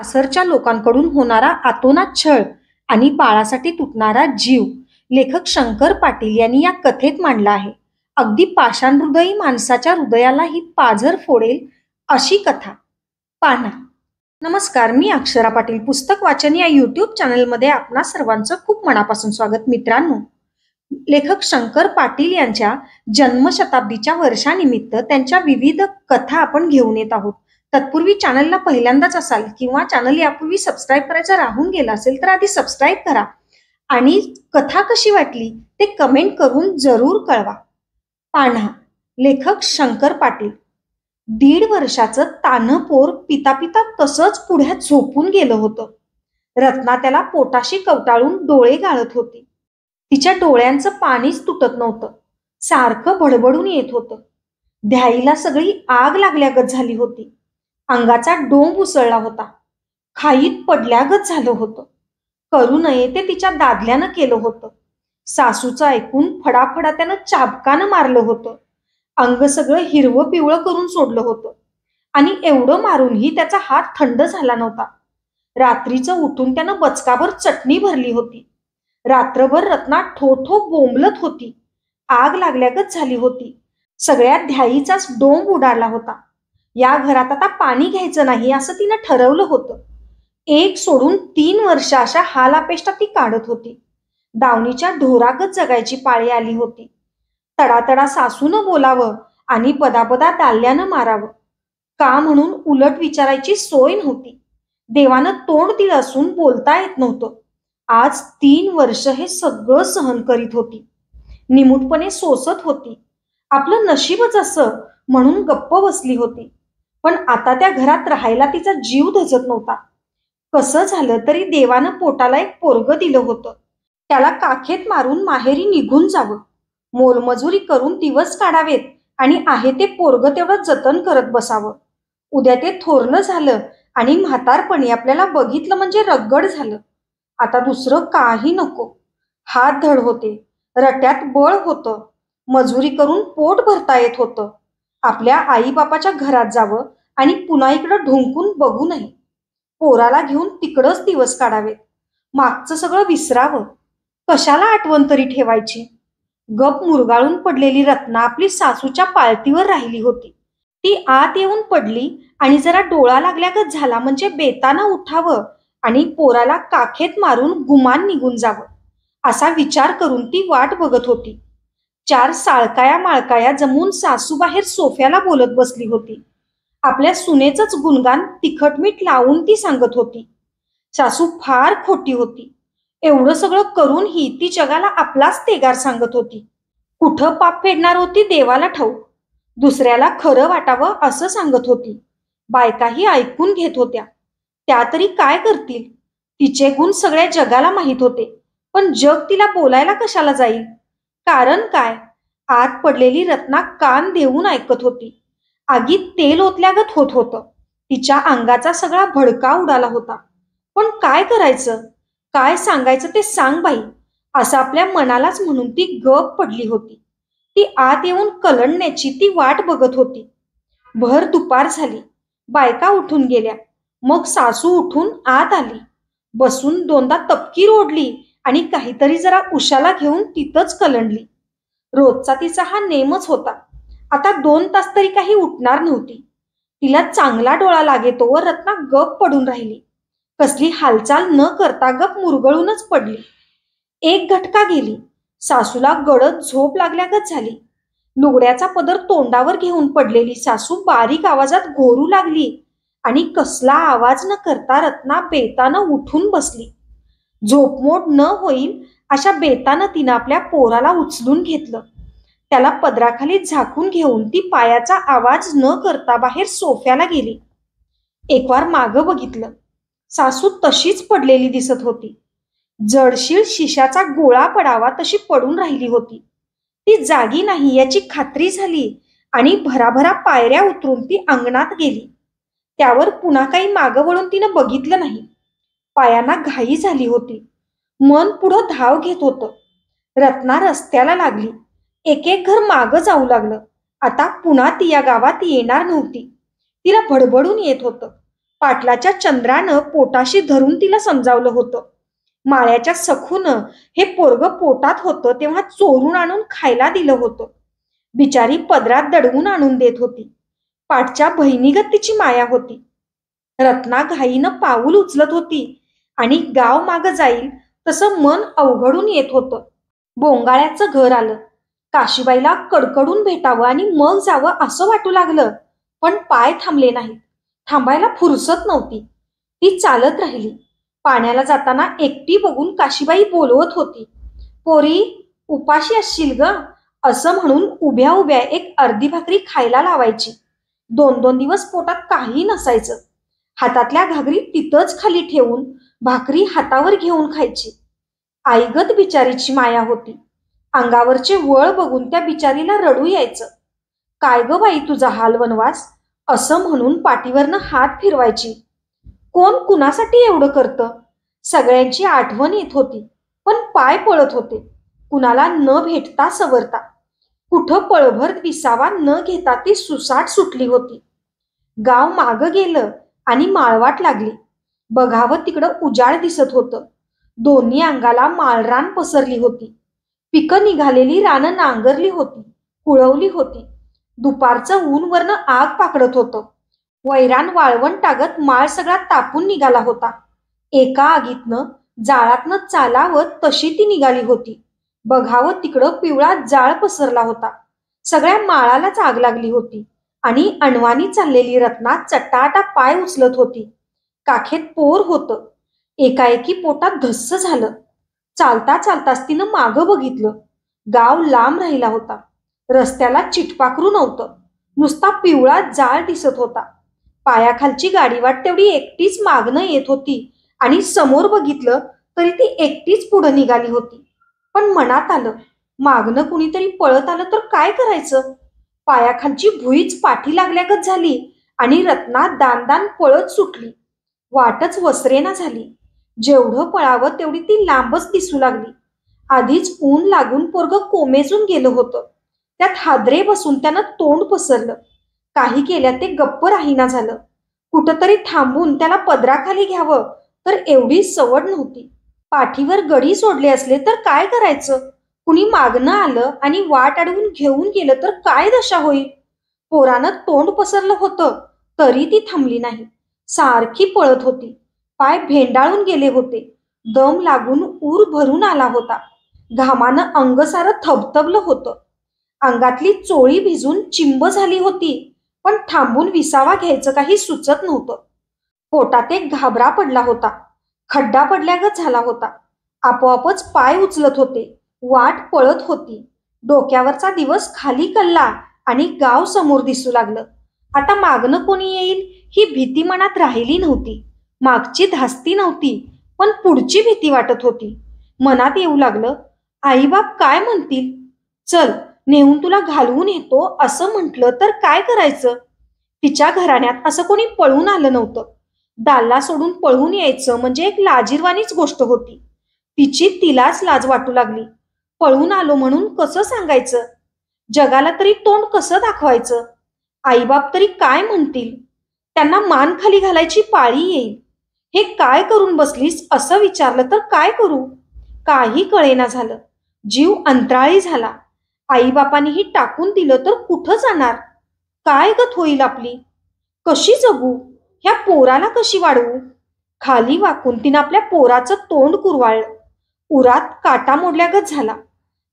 सासरच्या लोकांकडून होणारा आतोनात छळ आणि बाळासाठी तुटणारा जीव लेखक शंकर पाटील यांनी या कथेत मांडला आहे. अगदी पाषाण हृदयी माणसाच्या हृदयाला ही पाझर फोडेल अशी कथा. पाना. नमस्कार, मी अक्षरा पाटील. पुस्तक वाचन या यूट्यूब चॅनलमध्ये आपणा सर्वांचं खूप मनापासून स्वागत. मित्रांनो, लेखक शंकर पाटील यांच्या जन्मशताब्दीच्या वर्षानिमित्त त्यांच्या विविध कथा आपण घेऊन येत आहोत. तत्पूर्वी चॅनलला पहिल्यांदाच असाल किंवा चॅनल यापूर्वी सबस्क्राईब करायचं राहून गेला असेल तर आधी सबस्क्राईब करा आणि कथा कशी वाटली ते कमेंट करून जरूर कळवा. पान्हा. लेखक शंकर पाटील. 1.5 वर्षाचं तानं पोर पिता पिता तसंच पुढ्यात झोपून गेलं होतं. रत्ना त्याला पोटाशी कवटाळून डोळे गाळत होती. तिच्या डोळ्यांचं पाणीच तुटत नव्हतं. सारखं भडभडून येत होतं. द्यायला सगळी आग लागल्यागत झाली होती. अंगाचा डोंब उसळला होता. खाईत पडल्यागत झालं होतं. करू नये ते तिच्या दादल्यानं केलं होतं. सासूचं ऐकून फडाफडा त्यानं चाबकानं मारलं होतं. अंग सगळं हिरवं पिवळं करून सोडलं होतं आणि एवढं मारूनही त्याचा हात थंड झाला नव्हता. रात्रीचं उठून त्यानं बचकाभर चटणी भरली होती. रात्रभर रत्ना ठो ठो बोंबलत होती. आग लागल्यागत झाली होती. सगळ्यात ध्याईचाच डोंब उडाला होता. या घरात आता पाणी घ्यायचं नाही असं तिनं ठरवलं होतं. 1 सोडून 3 वर्ष अशा हालापेष्टा ती काढत होती. दावणीच्या ढोरागत जगायची पाळी आली होती. तडातडा सासूनं बोलावं आणि पदापदा दाल्यानं मारावं का म्हणून उलट विचारायची सोय नव्हती. देवानं तोंड दिलं असून बोलता येत नव्हतं. आज 3 वर्ष हे सगळं सहन करीत होती. निमूटपणे सोसत होती. आपलं नशीबच असं म्हणून गप्प बसली होती. पण आता त्या घरात राहायला तिचा जीव धजत नव्हता. कसं झालं तरी देवानं पोटाला एक पोरगं दिलं होतं. त्याला काखेत मारून माहेरी निघून जावं. मोलमजुरी करून दिवस काढावेत आणि आहे ते पोरगं तेवढं जतन करत बसावं. उद्या ते थोरलं झालं आणि म्हातारपणी आपल्याला बघितलं म्हणजे रगड झालं. आता दुसरं काही नको. हात धड होते. रट्यात बळ होतं. मजुरी करून पोट भरता येत होतं. आपल्या आईबापाच्या घरात जावं आणि पुन्हा इकडं ढुंकून बघू नये. पोराला घेऊन तिकडंच दिवस काढावेत. मागचं सगळं विसरावं. कशाला आठवण तरी ठेवायची. गप मुरगाळून पडलेली रत्ना आपली सासूच्या पाळतीवर राहिली होती. ती आत येऊन पडली आणि जरा डोळा लागल्यागत झाला म्हणजे बेतानं उठावं आणि पोराला काखेत मारून गुमान निघून जावं असा विचार करून ती वाट बघत होती. 4 साळकाया माळकाया जमून सासूबाहेर सोफ्याला बोलत बसली होती. आपल्या सुनेचंच गुणगान तिखटमीठ लावून ती सांगत होती. सासू फार खोटी होती. एवढं सगळं करूनही ती जगाला आपलाच तेगार सांगत होती. कुठं पाप फेडणार होती देवाला ठाऊक. दुसऱ्याला खरं वाटावं असं सांगत होती. बायकाही ऐकून घेत होत्या. त्या तरी काय करतील. तिचे गुण सगळ्या जगाला माहीत होते. पण जग तिला बोलायला कशाला जाईल. कारण काय. आत पडलेली रत्ना कान देऊन ऐकत होती. आगीत तेल ओतल्यागत होत होतं. तिच्या अंगाचा सगळा भडका उडाला होता. पण काय करायचं, काय सांगायचं ते सांग बाई असं आपल्या मनालाच म्हणून ती गप पडली होती. ती आत येऊन कलंडण्याची ती वाट बघत होती. भर दुपार झाली. बायका उठून गेल्या. मग सासू उठून आत आली. बसून 2दा तपकीर ओढली आणि काहीतरी जरा उशाला घेऊन तिथंच कलंडली. रोजचा तिचा हा नेमच होता. आता 2 तास तरी काही उठणार नव्हती. तिला चांगला डोळा लागेतोवर रत्ना गप पडून राहिली. कसली हालचाल न करता गप मुरगळूनच पडली. 1 घटका गेली. सासूला गडद झोप लागल्यागत झाली. लुगड्याचा पदर तोंडावर घेऊन पडलेली सासू बारीक आवाजात घोरू लागली आणि कसला आवाज न करता रत्ना बेतानं उठून बसली. झोपमोड न होईल अशा बेतानं तिनं आपल्या पोराला उचलून घेतलं. त्याला पदराखाली झाकून घेऊन ती पायाचा आवाज न करता बाहेर सोफ्याला गेली. एकवार मागं बघितलं. सासू तशीच पडलेली दिसत होती. जडशीळ शिशाचा गोळा पडावा तशी पडून राहिली होती. ती जागी नाही याची खात्री झाली आणि भराभरा पायऱ्या उतरून ती अंगणात गेली. त्यावर पुन्हा काही मागं वळून तिनं बघितलं नाही. पायांना घाई झाली होती. मन पुढं धाव घेत होतं. रत्ना रस्त्याला लागली. एक एक घर मागं जाऊ लागलं. आता पुन्हा ती या गावात येणार नव्हती. तिला भडभडून येत होतं. पाटलाच्या चंद्रानं पोटाशी धरून तिला समजावलं होतं. माळ्याच्या सखूनं हे पोरग पोटात होतं तेव्हा चोरून आणून खायला दिलं होतं. बिचारी पदरात दडवून आणून देत होती. पाठच्या बहिणीगत तिची माया होती. रत्ना घाईनं पाऊल उचलत होती आणि गाव मागं जाईल तसं मन अवघडून येत होतं. बोंगाळ्याचं घर आलं. काशीबाईला कडकडून भेटावं आणि मग जावं असं वाटू लागलं, पण पाय थांबले नाहीत. थांबायला फुरसत नव्हती. ती चालत राहिली. पाण्याला जाताना एकटी बघून काशीबाई बोलवत होती. पोरी, उपाशी असशील ग, असं म्हणून उभ्या उभ्या एक अर्धी भाकरी खायला लावायची. 2-2 दिवस पोटात काही नसायचं. हातातल्या घागरी तिथंच खाली ठेवून भाकरी हातावर घेऊन खायची. आईगत बिचारीची माया होती. अंगावरचे वळ बघून त्या बिचारीला रडू यायचं. काय ग बाई तुझा हाल वनवास, असं म्हणून पाठीवरनं हात फिरवायची. कोण कुणासाठी एवढं करतं? सगळ्यांची आठवण येत होती, पण पाय पळत होते. कुणाला न भेटता सवरता. कुठं पळभर विसावा न घेता ती सुसाट सुटली होती. गाव मागं गेलं आणि माळवाट लागली. बघावं तिकडं उजाड दिसत होतं. दोन्ही अंगाला माळरान पसरली होती. पिकं निघालेली रानं नांगरली होती, कुळवली होती. दुपारचं ऊन वरनं आग पाकडत होतं. वैरान वाळवण टागत माळ सगळा तापून निघाला होता. एका आगीतनं जाळातनं चालावं तशी ती निघाली होती. बघावं तिकडं पिवळा जाळ पसरला होता. सगळ्या माळालाच आग लागली होती आणि अणवानी चाललेली रत्ना चटाटा पाय उचलत होती. काखेत पोर होतं. एकाएकी पोटात धस्स झालं. चालता चालताच तिनं मागं बघितलं. गाव लांब राहिला होता. रस्त्याला चिटपाखरू नव्हतं. नुसता पिवळा जाळ दिसत होता. पायाखालची गाडीवाट तेवढी एकटीच मागणं येत होती आणि समोर बघितलं तरी ती एकटीच पुढं निघाली होती. पण मनात आलं, मागणं कुणीतरी पळत आलं तर काय करायचं? पायाखालची भुईच पाठी लागल्यागत झाली आणि रत्ना दान पळत सुटली. वाटच वसरेना झाली. जेवढं पळावं तेवढी ती लांबच दिसू लागली. आधीच ऊन लागून पोरग कोमेजून गेलं होतं. त्यात हादरे बसून त्यानं तोंड पसरलं. काही केल्या ते गप्प राहीना झालं. कुठंतरी थांबून त्याला पदराखाली घ्यावं तर एवढी सवड नव्हती. पाठीवर गडी सोडले असले तर काय करायचं? कुणी मागणं आलं आणि वाट अडवून घेऊन गेलं तर काय दशा होईल? पोरानं तोंड पसरलं होतं तरी ती थांबली नाही. सारखी पळत होती. पाय भेंडाळून गेले होते. दम लागून ऊर भरून आला होता. घामानं अंग सारं थबथबलं होतं. अंगातली चोळी भिजून चिंब झाली होती, पण थांबून विसावा घ्यायचं काही सुचत नव्हतं. पोटात एक घाबरा पडला होता. खड्डा पडल्यागत झाला होता. आपोआपच पाय उचलत होते. वाट पळत होती. डोक्यावरचा दिवस खाली कल्ला आणि गाव समोर दिसू लागलं. आता मागणं कोणी येईल ही भीती मनात राहिली नव्हती. मागची धास्ती नव्हती, पण पुढची भीती वाटत होती. मनात येऊ लागलं, आईबाप काय म्हणतील? चल नेऊन तुला घालवून येतो असं म्हटलं तर काय करायचं? तिच्या घराण्यात असं कोणी पळून आलं नव्हतं. दाल्ला सोडून पळून यायचं म्हणजे एक लाजिरवाणीच गोष्ट होती. तिची तिलाच लाज वाटू लागली. पळून आलो म्हणून कसं सांगायचं? जगाला तरी तोंड कसं दाखवायचं? आईबाप तरी काय म्हणतील? त्यांना मान खाली घालायची पाळी येईल. हे काय करून बसलीस असं विचारलं तर काय करू? काही कळेना झालं. जीव अंतराळी झाला. आईबापांनीही टाकून दिलं तर कुठं जाणार? काय गत होईल आपली? कशी जगू? ह्या पोराला कशी वाढवू? खाली वाकून तिनं आपल्या पोराचं तोंड कुरवाळलं. उरात काटा मोडल्यागत झाला.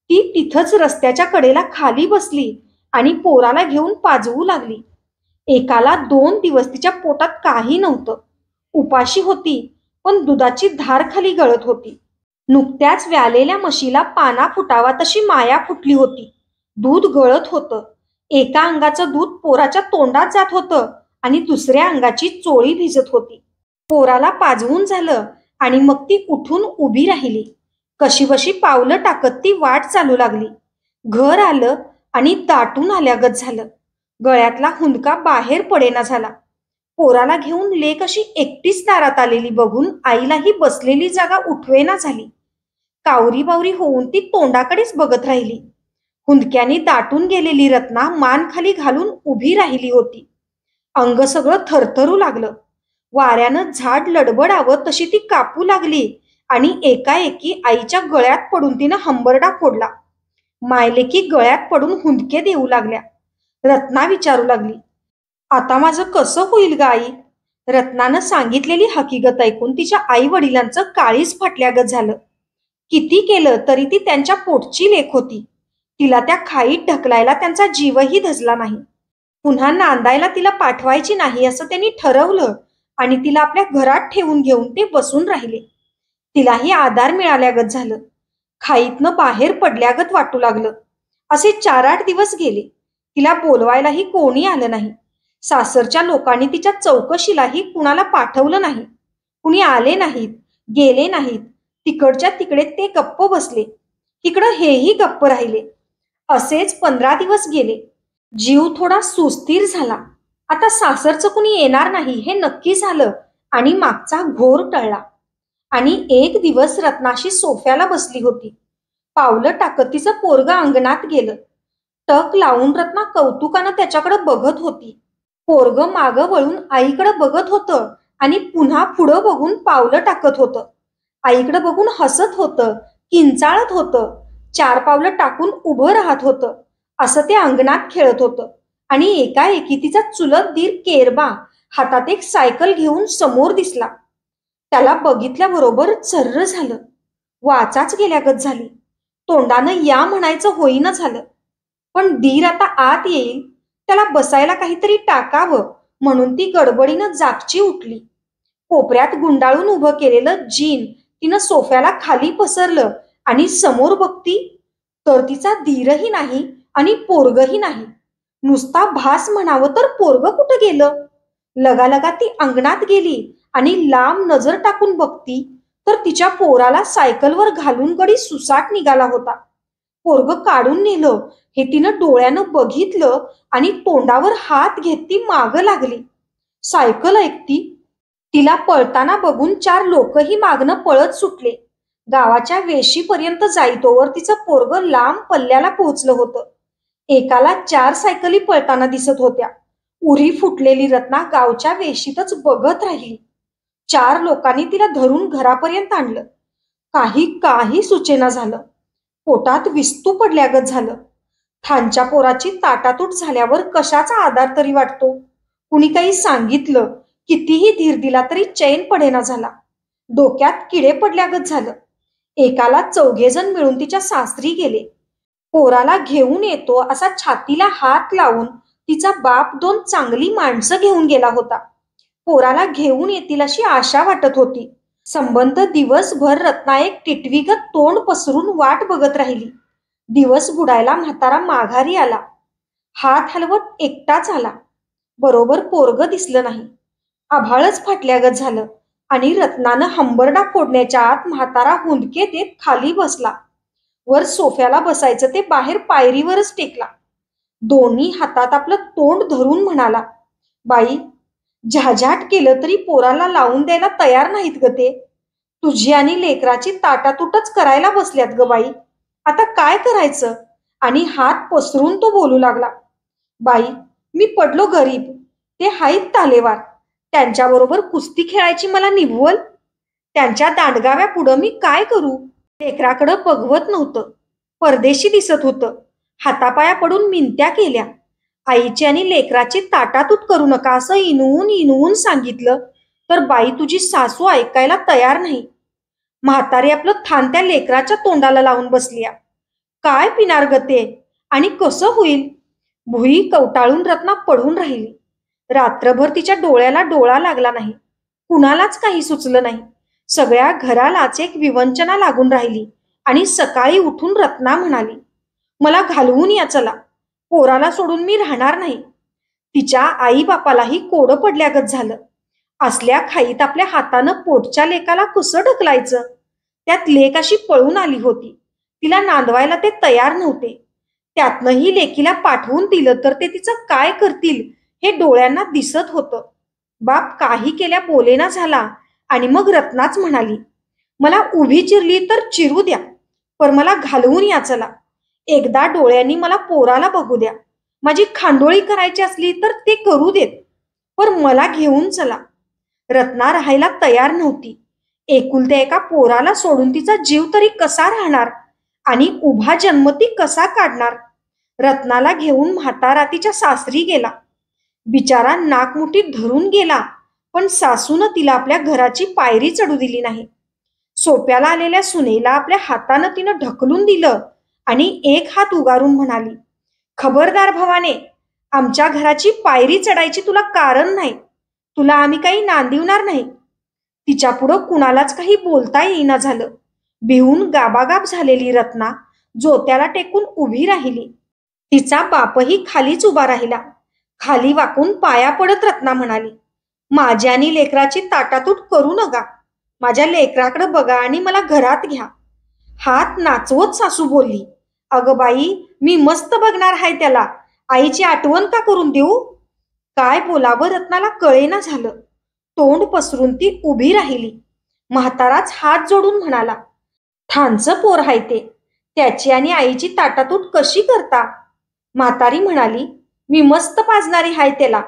ती तिथंच रस्त्याच्या कडेला खाली बसली आणि पोराला घेऊन पाजवू लागली. एकाला 2 दिवस तिच्या पोटात काही नव्हतं. उपाशी होती, पण दुधाची धार खाली गळत होती. नुकत्याच व्यालेल्या म्हशीला पाना फुटावा तशी माया फुटली होती. दूध गळत होतं. एका अंगाचं दूध पोराच्या तोंडात जात होतं आणि दुसऱ्या अंगाची चोळी भिजत होती. पोराला पाजवून झालं आणि मग ती उठून उभी राहिली. कशीबशी पावलं टाकत ती वाट चालू लागली. घर आलं आणि दाटून आल्यागत झालं. गळ्यातला हुंदका बाहेर पडेना झाला. पोराला घेऊन लेक अशी एकटीच दारात आलेली बघून आईलाही बसलेली जागा उठवेना झाली. कावरी बावरी होऊन ती तोंडाकडेच बघत राहिली. हुंदक्याने दाटून गेलेली रत्ना मान खाली घालून उभी राहिली होती. अंग सगळं थरथरू लागलं. वाऱ्यानं झाड लडबडावं तशी ती कापू लागली आणि एकाएकी आईच्या गळ्यात पडून तिनं हंबरडा फोडला. मायलेकी गळ्यात पडून हुंदके देऊ लागल्या. रत्ना विचारू लागली, आता माझं कसं होईल ग आई? रत्नानं सांगितलेली हकीकत ऐकून तिच्या आई वडिलांचं काळीज फाटल्यागत झालं. किती केलं तरी ती त्यांच्या पोटची लेक होती. तिला त्या खाईत ढकलायला त्यांचा जीवही धजला नाही. पुन्हा नांदायला तिला पाठवायची नाही असं त्यांनी ठरवलं आणि तिला आपल्या घरात ठेवून घेऊन ते बसून राहिले. तिलाही आधार मिळाल्यागत झालं. खाईतनं बाहेर पडल्यागत वाटू लागलं. असे 4-8 दिवस गेले. तिला बोलवायलाही कोणी आलं नाही. सासरच्या लोकांनी तिच्या चौकशीलाही कुणाला पाठवलं नाही. कुणी आले नाहीत, गेले नाहीत. तिकडच्या तिकडे ते गप्प बसले, इकडं हेही गप्प राहिले. असेच 15 दिवस गेले. जीव थोडा सुस्थिर झाला. आता सासरचं कुणी येणार नाही हे नक्की झालं आणि मागचा घोर टळला. आणि एक दिवस रत्नाशी सोफ्याला बसली होती. पावलं टाकत तिचं पोरगं अंगणात गेलं. टक लावून रत्ना कौतुकानं त्याच्याकडे बघत होती. पोरगं मागं वळून आईकडे बघत होतं आणि पुन्हा पुढं बघून पावलं टाकत होतं. आईकडे बघून हसत होतं, किंचाळत होतं, 4 पावलं टाकून उभं राहत होतं. असं ते अंगणात खेळत होतं. आणि एकाएकी तिचा चुलत दीर केरबा हातात एक सायकल घेऊन समोर दिसला. त्याला बघितल्याबरोबर चर्र झालं. वाचाच गेल्यागत झाली. तोंडानं या म्हणायचं होईना झालं. पण दीर आता आत येईल, त्याला बसायला काहीतरी टाकावं म्हणून ती गडबडीनं जागची उठली. कोपऱ्यात गुंडाळून उभं केलेलं जीन तिनं सोफ्याला खाली पसरलं आणि समोर बघती तर तिचा धीरही नाही आणि पोरगही नाही. नुसता भास म्हणावं तर पोरग कुठं गेलं? लगालगा ती अंगणात गेली आणि लांब नजर टाकून बघती तर तिच्या पोराला सायकलवर घालून गडी सुसाट निघाला होता. पोरग काढून नेलं हे तिनं डोळ्यानं बघितलं आणि तोंडावर हात घेत ती मागं लागली. सायकल ऐकती. तिला पळताना बघून 4 लोकही मागणं पळत सुटले. गावाच्या वेशीपर्यंत जाईतोवर तिचं पोरग लांब पल्ल्याला पोहोचलं होतं. एकाला 4 सायकली पळताना दिसत होत्या. उरी फुटलेली रत्ना गावच्या वेशीतच बघत राहिली. 4 लोकांनी तिला धरून घरापर्यंत आणलं. काही सुचेना झालं. पोटात विस्तू पडल्यागत झालं. खानच्या पोराची ताटातूट झाल्यावर कशाचा आधार तरी वाटतो. कुणी काही सांगितलं, कितीही धीर दिला तरी चैन पडेना झाला. डोक्यात किडे पडल्यागत झालं. एकाला 4घे जण मिळून तिच्या सासरी गेले. पोराला घेऊन येतो असा छातीला हात लावून तिचा बाप 2 चांगली माणसं घेऊन गेला होता. पोराला घेऊन येतील अशी आशा वाटत होती. संबंध दिवसभर रत्ना एक टिटवीगत तोंड पसरून वाट बघत राहिली. दिवस बुडायला म्हातारा माघारी आला. हात हलवत एकटाच आला. बरोबर पोरग दिसलं नाही. आभाळच फाटल्यागत झालं आणि रत्नानं हंबरडा फोडण्याच्या आत म्हातारा हुंदके देत खाली बसला. वर सोफ्याला बसायचं ते बाहेर पायरीवरच टेकला. दोन्ही हातात आपलं तोंड धरून म्हणाला, बाई, झाझाट केलं तरी पोराला लावून द्यायला तयार नाहीत ग ते. तुझी आणि लेकराची ताटातूटच करायला बसल्यात ग बाई. आता काय करायचं? आणि हात पसरून तो बोलू लागला, बाई, मी पडलो गरीब. ते हाईत तालेवार. त्यांच्याबरोबर कुस्ती खेळायची मला निभवल. त्यांच्या दांडगाव्या पुढं मी काय करू? लेकराकडं बघवत नव्हतं. परदेशी दिसत होतं. हातापाया पडून मिनत्या केल्या. आईची आणि लेकराची ताटातूट करू नका असं इनवून इनवून सांगितलं तर बाई तुझी सासू ऐकायला तयार नाही. म्हातारी आपलं थान त्या लेकराच्या तोंडाला लावून बसलीया. काय पिणार ग ते आणि कसं होईल? भुई कवटाळून रत्ना पडून राहिली. रात्रभर तिच्या डोळ्याला डोळा लागला नाही. कुणालाच काही सुचलं नाही. सगळ्या घरालाच एक विवंचना लागून राहिली आणि सकाळी उठून रत्ना म्हणाली, मला घालवून या चला. पोराला सोडून मी राहणार नाही. तिच्या आई बापालाही कोडं पडल्यागत झालं. असल्या खाईत आपल्या हातानं पोटच्या लेकाला कसं ढकलायचं? त्यात लेक अशी पळून आली होती. तिला नांदवायला ते तयार नव्हते. त्यातनंही लेकीला पाठवून दिलं तर ते तिचं काय करतील हे डोळ्यांना दिसत होतं. बाप काही केल्या बोलेना झाला आणि मग रत्नाच म्हणाली, मला उभी चिरली तर चिरू द्या, पर मला घालवून या चला. एकदा डोळ्यांनी मला पोराला बघू द्या. माझी खांडोळी करायची असली तर ते करू देत, पर मला घेऊन चला. रत्ना राहायला तयार नव्हती. एकुलत्या एका पोराला सोडून तिचा जीव तरी कसा राहणार आणि उभा जन्म ती कसा काढणार. रत्नाला घेऊन म्हातारा तिच्या सासरी गेला. बिचारा नाकमुठीत धरून गेला, पण सासूनं तिला आपल्या घराची पायरी चढू दिली नाही. सोप्याला आलेल्या सुनेला आपल्या हातानं तिनं ढकलून दिलं आणि एक हात उगारून म्हणाली, खबरदार भवाने, आमच्या घराची पायरी चढायची तुला कारण नाही. तुला आम्ही काही नांदिवणार नाही. तिच्या पुढं कुणालाच काही बोलता येईना झालं. भिवून गाबागाब झालेली रत्ना जोत्याला टेकून उभी राहिली. तिचा बापही खालीच उभा राहिला. खाली वाकून पाया पडत रत्ना म्हणाली, माझ्या आणि लेकराची ताटातूट करू नका. माझ्या लेकराकडे बघा आणि मला घरात घ्या. हात नाचवत सासू बोलली, अगं बाई, मी मस्त बघणार आहे त्याला. आईची आठवण का करून देऊ. काय बोलावं रत्नाला कळेना झालं. तोंड पसरून ती उभी राहिली. म्हाताराच हात जोडून म्हणाला, थानचं पोर आहे ते, त्याची आणि आईची ताटातूट कशी करता. म्हातारी म्हणाली, मी मस्त पाजणारी हाय त्याला.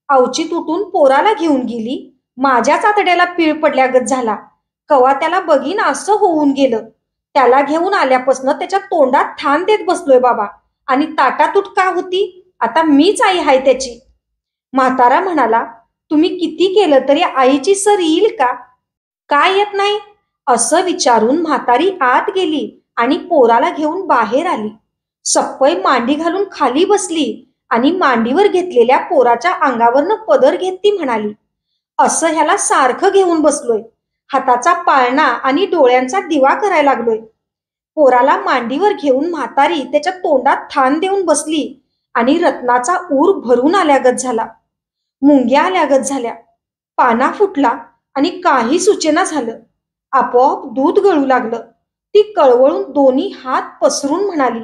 आवची तुटून पोराला घेऊन गेली. माझ्याच आतड्याला पीळ पडल्यागत झाला. कवा त्याला बघीन असं होऊन गेलं. त्याला घेऊन आल्यापासनं त्याच्या तोंडात थान देत बसलोय बाबा. आणि ताटातूट का होती. आता मीच आई हाय त्याची. म्हातारा म्हणाला, तुम्ही किती केलं तरी आईची सर येईल का. काय येत नाही असं विचारून म्हातारी आत गेली आणि पोराला घेऊन बाहेर आली. सप्पई मांडी घालून खाली बसली आणि मांडीवर घेतलेल्या पोराच्या अंगावरनं पदर घेत ती म्हणाली, असं ह्याला सारखं घेऊन बसलोय. हाताचा पाळणा आणि डोळ्यांचा दिवा करायला लागलोय. पोराला मांडीवर घेऊन म्हातारी त्याच्या तोंडात थान देऊन बसली आणि रत्नाचा ऊर भरून आल्यागत झाला. मुंग्या आल्यागत झाल्या. पाना फुटला आणि काही सुचेना झालं. आपोआप दूध गळू लागलं. ती कळवळून दोन्ही हात पसरून म्हणाली,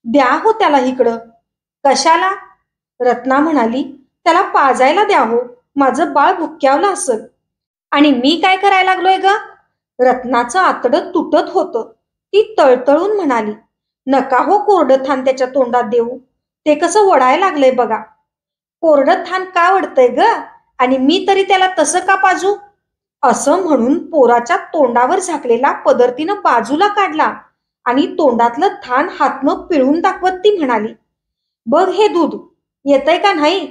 द्या हो त्याला इकडं. कशाला. रत्ना म्हणाली, त्याला पाजायला द्या हो. माझं बाळ भुक्यावलं असल. आणि मी काय करायला लागलोय ग. रत्नाचं आतडं तुटत होतं. ती तळतळून म्हणाली, नका हो कोरडं थान त्याच्या तोंडात देऊ. ते कसं वडायला लागलंय बघा. कोरडं थान का वडतंय ग. आणि मी तरी त्याला तसं का पाजू. असं म्हणून पोराच्या तोंडावर झाकलेला पदर तिनं बाजूला काढला आणि तोंडातलं थान हातनं पिळून दाखवत ती म्हणाली, बघ हे दूध येतंय का नाही.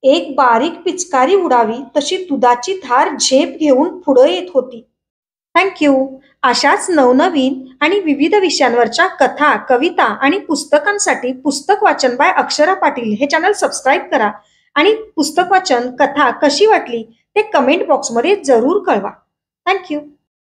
एक बारीक पिचकारी उडावी तशी दुधाची धार झेप घेऊन पुढं येत होती. थँक्यू. अशाच नवनवीन आणि विविध विषयांवरच्या कथा, कविता आणि पुस्तकांसाठी पुस्तक वाचन बाय अक्षरा पाटील हे चॅनल सबस्क्राईब करा आणि पुस्तक वाचन कथा कशी वाटली ते कमेंट बॉक्समध्ये जरूर कळवा. थँक्यू.